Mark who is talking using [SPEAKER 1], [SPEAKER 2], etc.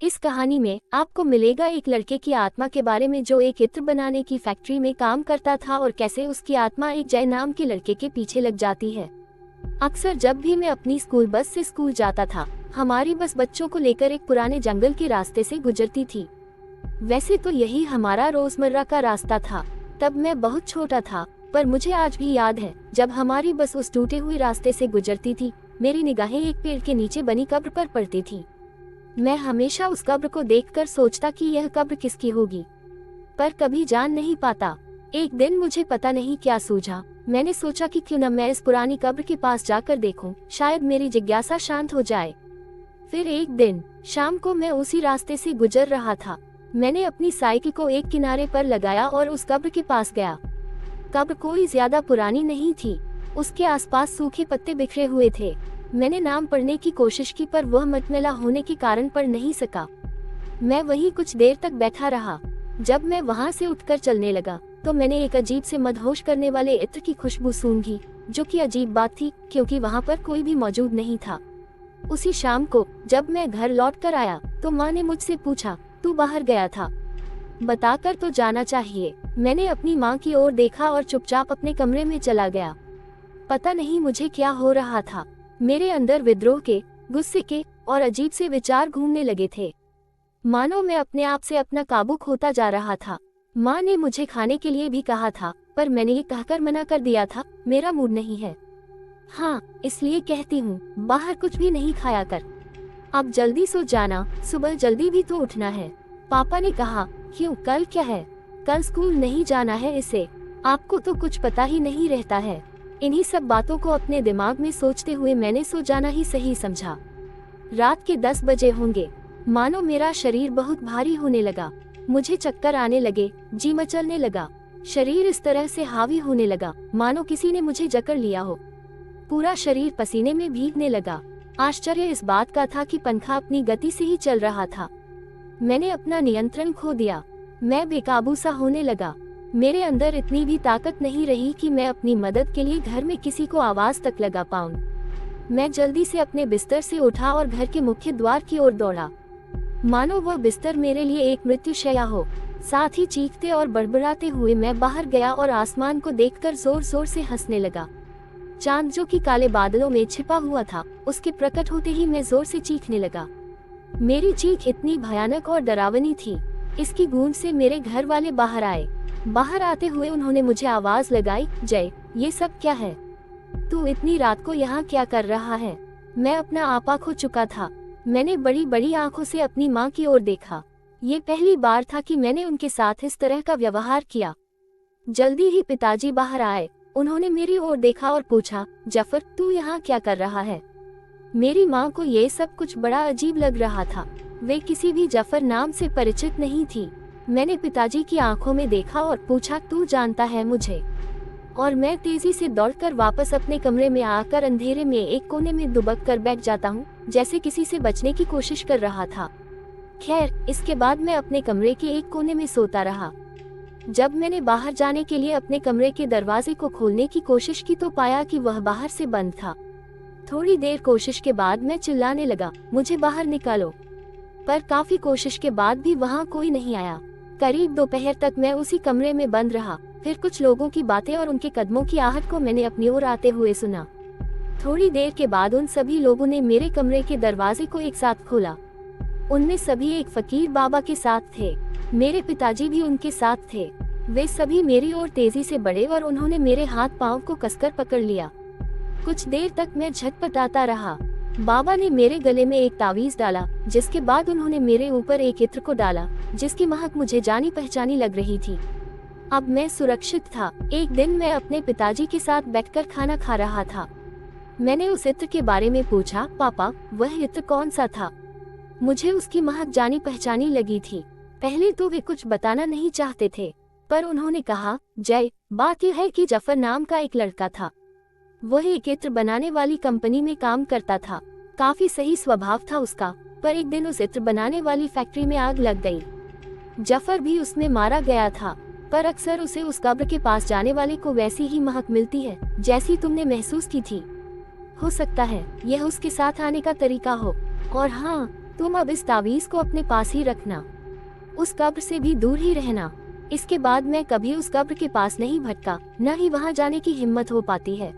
[SPEAKER 1] इस कहानी में आपको मिलेगा एक लड़के की आत्मा के बारे में जो एक इत्र बनाने की फैक्ट्री में काम करता था और कैसे उसकी आत्मा एक जय नाम के लड़के के पीछे लग जाती है। अक्सर जब भी मैं अपनी स्कूल बस से स्कूल जाता था, हमारी बस बच्चों को लेकर एक पुराने जंगल के रास्ते से गुजरती थी। वैसे तो यही हमारा रोजमर्रा का रास्ता था। तब मैं बहुत छोटा था, पर मुझे आज भी याद है जब हमारी बस उस टूटे हुए रास्ते से गुजरती थी, मेरी निगाहें एक पेड़ के नीचे बनी कब्र पर पड़ती थी। मैं हमेशा उस कब्र को देखकर सोचता कि यह कब्र किसकी होगी, पर कभी जान नहीं पाता। एक दिन मुझे पता नहीं क्या सूझा, मैंने सोचा कि क्यों न मैं इस पुरानी कब्र के पास जाकर देखूं, शायद मेरी जिज्ञासा शांत हो जाए। फिर एक दिन शाम को मैं उसी रास्ते से गुजर रहा था। मैंने अपनी साइकिल को एक किनारे पर लगाया और उस कब्र के पास गया। कब्र कोई ज्यादा पुरानी नहीं थी, उसके आसपास सूखे पत्ते बिखरे हुए थे। मैंने नाम पढ़ने की कोशिश की, पर वह मटमैला होने के कारण पढ़ नहीं सका। मैं वहीं कुछ देर तक बैठा रहा। जब मैं वहां से उठकर चलने लगा तो मैंने एक अजीब से मदहोश करने वाले इत्र की खुशबू सूंघी, जो कि अजीब बात थी क्योंकि वहां पर कोई भी मौजूद नहीं था। उसी शाम को जब मैं घर लौटकर आया तो माँ ने मुझसे पूछा, तू बाहर गया था? बताकर तो जाना चाहिए। मैंने अपनी माँ की ओर देखा और चुपचाप अपने कमरे में चला गया। पता नहीं मुझे क्या हो रहा था, मेरे अंदर विद्रोह के, गुस्से के और अजीब से विचार घूमने लगे थे। मानो मैं अपने आप से अपना काबू खोता जा रहा था। माँ ने मुझे खाने के लिए भी कहा था, पर मैंने ये कहकर मना कर दिया था, मेरा मूड नहीं है। हाँ, इसलिए कहती हूँ, बाहर कुछ भी नहीं खाया कर। अब जल्दी सो जाना, सुबह जल्दी भी तो उठना है। पापा ने कहा, क्यों, कल क्या है? कल स्कूल नहीं जाना है इसे। आपको तो कुछ पता ही नहीं रहता है। इन्हीं सब बातों को अपने दिमाग में सोचते हुए मैंने सो जाना ही सही समझा। रात के 10 बजे होंगे। मानो मेरा शरीर बहुत भारी होने लगा। मुझे चक्कर आने लगे, जी मचलने लगा। शरीर इस तरह से हावी होने लगा मानो किसी ने मुझे जकड़ लिया हो। पूरा शरीर पसीने में भीगने लगा। आश्चर्य इस बात का था कि पंखा अपनी गति से ही चल रहा था। मैंने अपना नियंत्रण खो दिया। मैं बेकाबू सा होने लगा। मेरे अंदर इतनी भी ताकत नहीं रही कि मैं अपनी मदद के लिए घर में किसी को आवाज तक लगा पाऊं। मैं जल्दी से अपने बिस्तर से उठा और घर के मुख्य द्वार की ओर दौड़ा, मानो वह बिस्तर मेरे लिए एक मृत्युशैया हो। साथ ही चीखते और बड़बड़ाते हुए मैं बाहर गया और आसमान को देखकर जोर जोर से हंसने लगा। चांद जो कि काले बादलों में छिपा हुआ था, उसके प्रकट होते ही मैं जोर से चीखने लगा। मेरी चीख इतनी भयानक और डरावनी थी, इसकी गूंज से मेरे घर वाले बाहर आए। बाहर आते हुए उन्होंने मुझे आवाज लगाई, जय, ये सब क्या है? तू इतनी रात को यहाँ क्या कर रहा है? मैं अपना आपा खो चुका था। मैंने बड़ी बड़ी आंखों से अपनी माँ की ओर देखा। ये पहली बार था कि मैंने उनके साथ इस तरह का व्यवहार किया। जल्दी ही पिताजी बाहर आए। उन्होंने मेरी ओर देखा और पूछा, जफर, तू यहाँ क्या कर रहा है? मेरी माँ को ये सब कुछ बड़ा अजीब लग रहा था। वे किसी भी जफर नाम से परिचित नहीं थी। मैंने पिताजी की आंखों में देखा और पूछा, तू जानता है मुझे? और मैं तेजी से दौड़कर वापस अपने कमरे में आकर अंधेरे में एक कोने में दुबक कर बैठ जाता हूँ, जैसे किसी से बचने की कोशिश कर रहा था। खैर, इसके बाद मैं अपने कमरे के एक कोने में सोता रहा। जब मैंने बाहर जाने के लिए अपने कमरे के दरवाजे को खोलने की कोशिश की तो पाया कि वह बाहर से बंद था। थोड़ी देर कोशिश के बाद मैं चिल्लाने लगा, मुझे बाहर निकालो, पर काफी कोशिश के बाद भी वहाँ कोई नहीं आया। करीब दोपहर तक मैं उसी कमरे में बंद रहा। फिर कुछ लोगों की बातें और उनके कदमों की आहट को मैंने अपनी ओर आते हुए सुना। थोड़ी देर के बाद उन सभी लोगों ने मेरे कमरे के दरवाजे को एक साथ खोला। उनमें सभी एक फकीर बाबा के साथ थे। मेरे पिताजी भी उनके साथ थे। वे सभी मेरी ओर तेजी से बढ़े और उन्होंने मेरे हाथ पांव को कसकर पकड़ लिया। कुछ देर तक मैं झटपटाता रहा। बाबा ने मेरे गले में एक तावीज डाला, जिसके बाद उन्होंने मेरे ऊपर एक इत्र को डाला, जिसकी महक मुझे जानी पहचानी लग रही थी। अब मैं सुरक्षित था। एक दिन मैं अपने पिताजी के साथ बैठकर खाना खा रहा था। मैंने उस इत्र के बारे में पूछा, पापा, वह इत्र कौन सा था? मुझे उसकी महक जानी पहचानी लगी थी। पहले तो वे कुछ बताना नहीं चाहते थे, पर उन्होंने कहा, जय, बात यह है कि जफर नाम का एक लड़का था। वह एक इत्र बनाने वाली कंपनी में काम करता था। काफी सही स्वभाव था उसका, पर एक दिन उस इत्र बनाने वाली फैक्ट्री में आग लग गई। जफर भी उसमें मारा गया था, पर अक्सर उसे उस कब्र के पास जाने वाले को वैसी ही महक मिलती है जैसी तुमने महसूस की थी। हो सकता है यह उसके साथ आने का तरीका हो। और हाँ, तुम अब इस तावीज को अपने पास ही रखना, उस कब्र से भी दूर ही रहना। इसके बाद मैं कभी उस कब्र के पास नहीं भटका, न ही वहां जाने की हिम्मत हो पाती है।